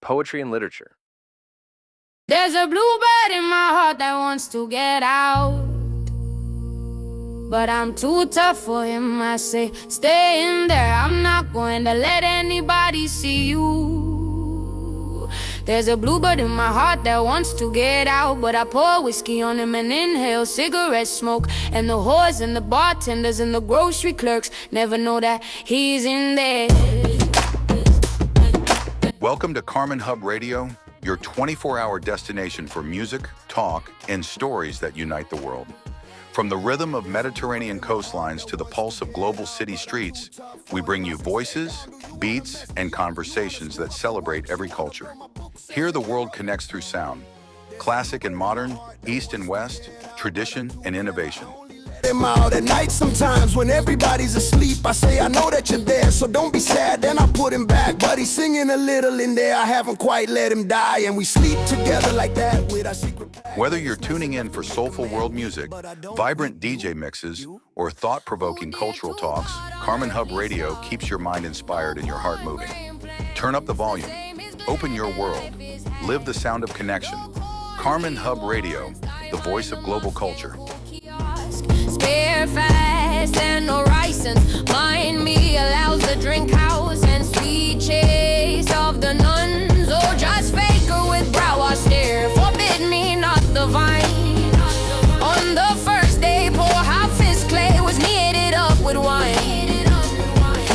Poetry and literature. There's a bluebird in my heart that wants to get out, but I'm too tough for him. I say, stay in there, I'm not going to let anybody see you. There's a bluebird in my heart that wants to get out, but I pour whiskey on him and inhale cigarette smoke. And the whores and the bartenders and the grocery clerks never know that he's in there. Welcome to Carmen Hub Radio, your 24-hour destination for music, talk, and stories that unite the world. From the rhythm of Mediterranean coastlines to the pulse of global city streets, we bring you voices, beats, and conversations that celebrate every culture. Here the world connects through sound. Classic and modern, east and west, tradition and innovation. Him out at night sometimes when everybody's asleep. I say I know that you're there, so don't be sad. Then I put him back, but he's singing a little in there. I haven't quite let him die, and we sleep together like that with our secret. Whether you're tuning in for soulful world music, vibrant DJ mixes, or thought-provoking cultural talks, Carmen Hub Radio keeps your mind inspired and your heart moving. Turn up the volume, open your world, live the sound of connection. Carmen Hub Radio, the voice of global culture. Spare fast and no license. Mind me allows the drink house and sweet chase of the nuns. Oh, just faker with brow austere. Forbid me not the vine. On the first day, poor Hafiz clay was kneaded up with wine.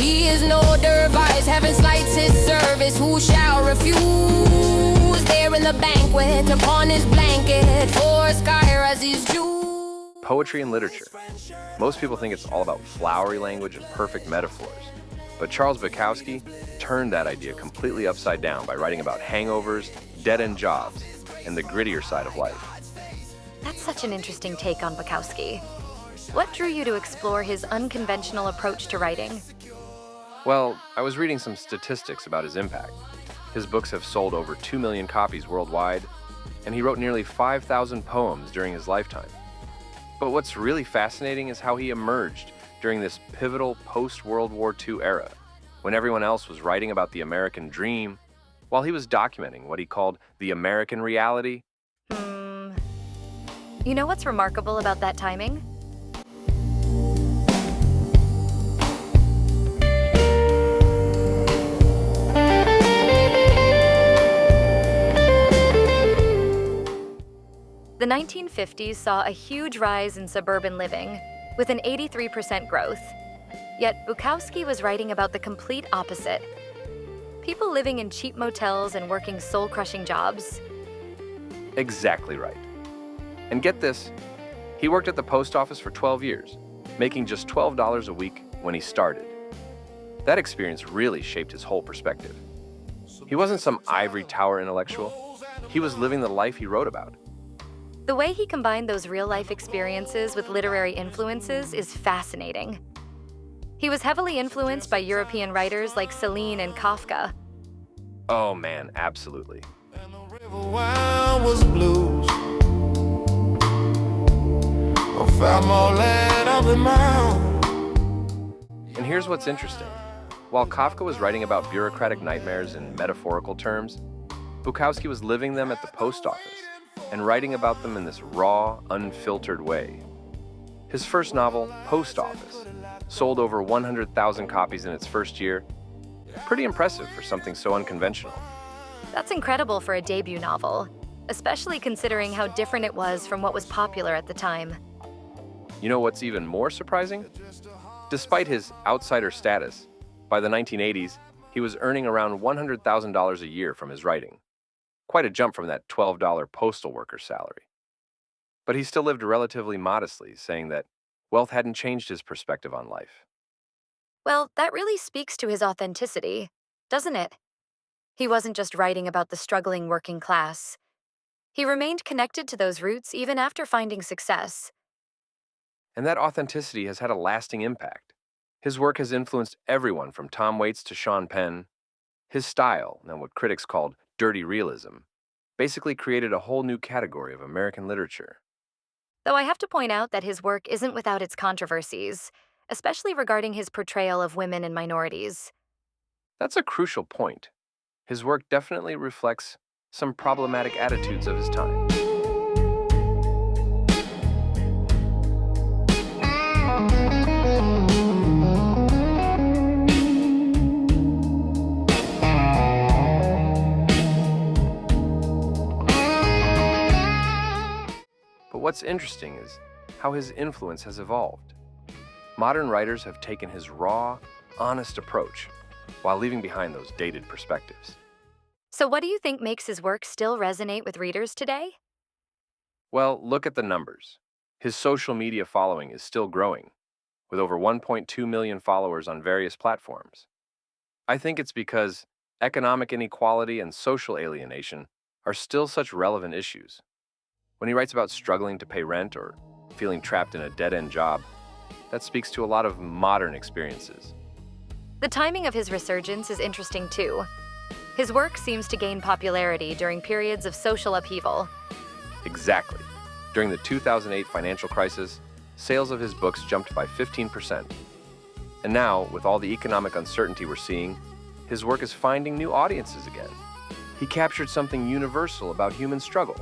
He is no dervish, heaven slights his service. Who shall refuse? There in the banquet, upon his blanket, for Skyra's his Jew. Poetry and literature. Most people think it's all about flowery language and perfect metaphors. But Charles Bukowski turned that idea completely upside down by writing about hangovers, dead-end jobs, and the grittier side of life. That's such an interesting take on Bukowski. What drew you to explore his unconventional approach to writing? Well, I was reading some statistics about his impact. His books have sold over 2 million copies worldwide, and he wrote nearly 5,000 poems during his lifetime. But what's really fascinating is how he emerged during this pivotal post-World War II era, when everyone else was writing about the American dream, while he was documenting what he called the American reality. You know what's remarkable about that timing? The 1950s saw a huge rise in suburban living, with an 83% growth. Yet Bukowski was writing about the complete opposite. People living in cheap motels and working soul-crushing jobs. Exactly right. And get this, he worked at the post office for 12 years, making just $12 a week when he started. That experience really shaped his whole perspective. He wasn't some ivory tower intellectual. He was living the life he wrote about. The way he combined those real-life experiences with literary influences is fascinating. He was heavily influenced by European writers like Celine and Kafka. Oh man, absolutely. And the river wine was blues. Found more land of the mound. And here's what's interesting. While Kafka was writing about bureaucratic nightmares in metaphorical terms, Bukowski was living them at the post office and writing about them in this raw, unfiltered way. His first novel, Post Office, sold over 100,000 copies in its first year. Pretty impressive for something so unconventional. That's incredible for a debut novel, especially considering how different it was from what was popular at the time. You know what's even more surprising? Despite his outsider status, by the 1980s, he was earning around $100,000 a year from his writing. Quite a jump from that $12 postal worker's salary. But he still lived relatively modestly, saying that wealth hadn't changed his perspective on life. Well, that really speaks to his authenticity, doesn't it? He wasn't just writing about the struggling working class. He remained connected to those roots even after finding success. And that authenticity has had a lasting impact. His work has influenced everyone from Tom Waits to Sean Penn. His style, and what critics called dirty realism, basically created a whole new category of American literature. Though I have to point out that his work isn't without its controversies, especially regarding his portrayal of women and minorities. That's a crucial point. His work definitely reflects some problematic attitudes of his time. But what's interesting is how his influence has evolved. Modern writers have taken his raw, honest approach while leaving behind those dated perspectives. So what do you think makes his work still resonate with readers today? Well, look at the numbers. His social media following is still growing, with over 1.2 million followers on various platforms. I think it's because economic inequality and social alienation are still such relevant issues. When he writes about struggling to pay rent or feeling trapped in a dead-end job, that speaks to a lot of modern experiences. The timing of his resurgence is interesting too. His work seems to gain popularity during periods of social upheaval. Exactly. During the 2008 financial crisis, sales of his books jumped by 15%. And now, with all the economic uncertainty we're seeing, his work is finding new audiences again. He captured something universal about human struggle.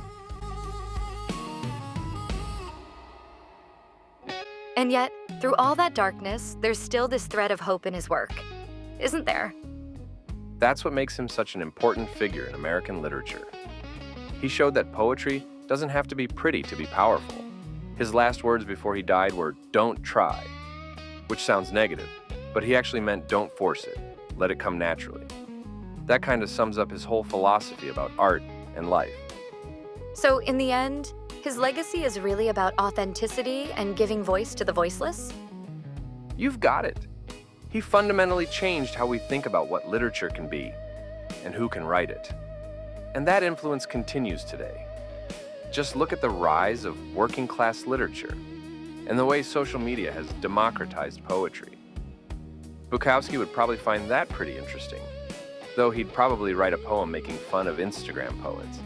And yet, through all that darkness, there's still this thread of hope in his work, isn't there? That's what makes him such an important figure in American literature. He showed that poetry doesn't have to be pretty to be powerful. His last words before he died were, "Don't try," which sounds negative, but he actually meant don't force it, let it come naturally. That kind of sums up his whole philosophy about art and life. So in the end, his legacy is really about authenticity and giving voice to the voiceless? You've got it. He fundamentally changed how we think about what literature can be and who can write it. And that influence continues today. Just look at the rise of working-class literature and the way social media has democratized poetry. Bukowski would probably find that pretty interesting, though he'd probably write a poem making fun of Instagram poets.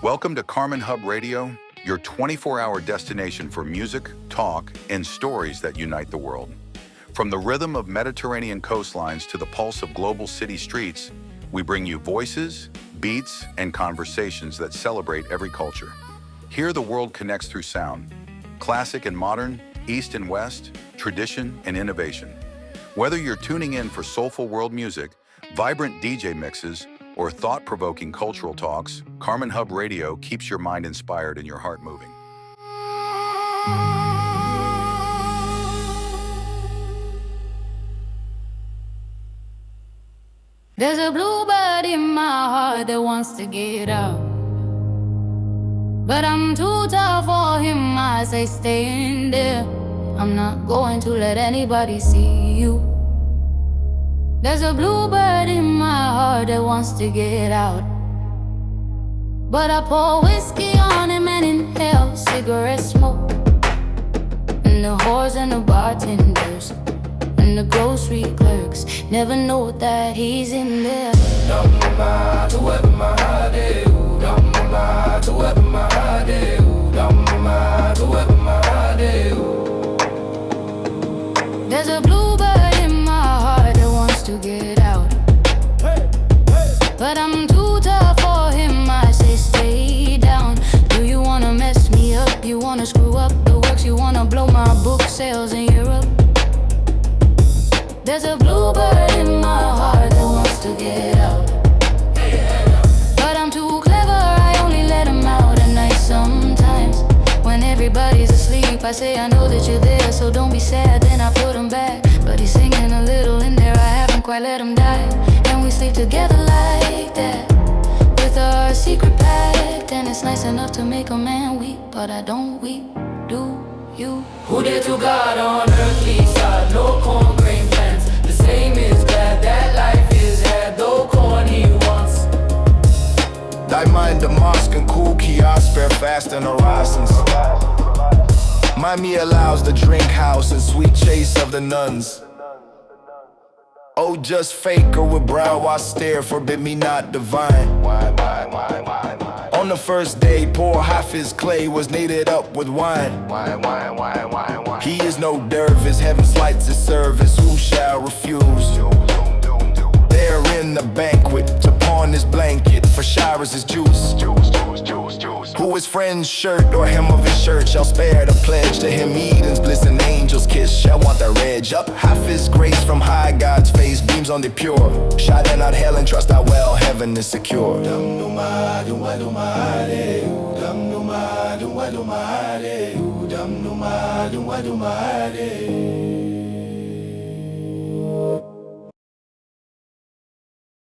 Welcome to Carmen Hub Radio, your 24-hour destination for music, talk, and stories that unite the world. From the rhythm of Mediterranean coastlines to the pulse of global city streets, we bring you voices, beats, and conversations that celebrate every culture. Here the world connects through sound, classic and modern, east and west, tradition and innovation. Whether you're tuning in for soulful world music, vibrant DJ mixes, or thought-provoking cultural talks, Carmen Hub Radio keeps your mind inspired and your heart moving. There's a bluebird in my heart that wants to get out, but I'm too tough for him. I say stay in there. I'm not going to let anybody see you. There's a bluebird in my heart that wants to get out, but I pour whiskey on him and inhale cigarette smoke. And the whores and the bartenders and the grocery clerks never know that he's in there. There's a bluebird in my heart that wants to get out, but I'm too tough for him. I say stay down. Do you wanna screw up the works, you wanna blow my book sales in Europe. There's a bluebird in my heart that wants to get out, but I'm too clever, I only let him out at night sometimes. When everybody's asleep, I say I know that you're there, so don't be sad, then I put him back. But he's singing a little in there, I haven't quite let him die. And we sleep together like that, with our secret pact. And it's nice enough to make a man weep, but I don't weep, do you? Who did to God on earthly side? No corn grain plans. The same is glad that life is had, though corn he wants. Thy mind the mosque and cool kiosk, spare fast and horizons. Mind me allows the drink house and sweet chase of the nuns. Oh, just faker with brow austere, forbid me not divine. Why? On the first day, poor Hafiz Clay was kneaded up with wine. Why? He is no dervish, heaven slights his service, who shall refuse? There in the banquet, to pawn his blanket, for showers his juice. Who his friend's shirt or hem of his shirt shall spare the pledge to him. Eden's bliss and angels kiss shall want the reg up. Half his grace from high God's face beams on the pure. Shot in out hell and trust how well heaven is secure. Dum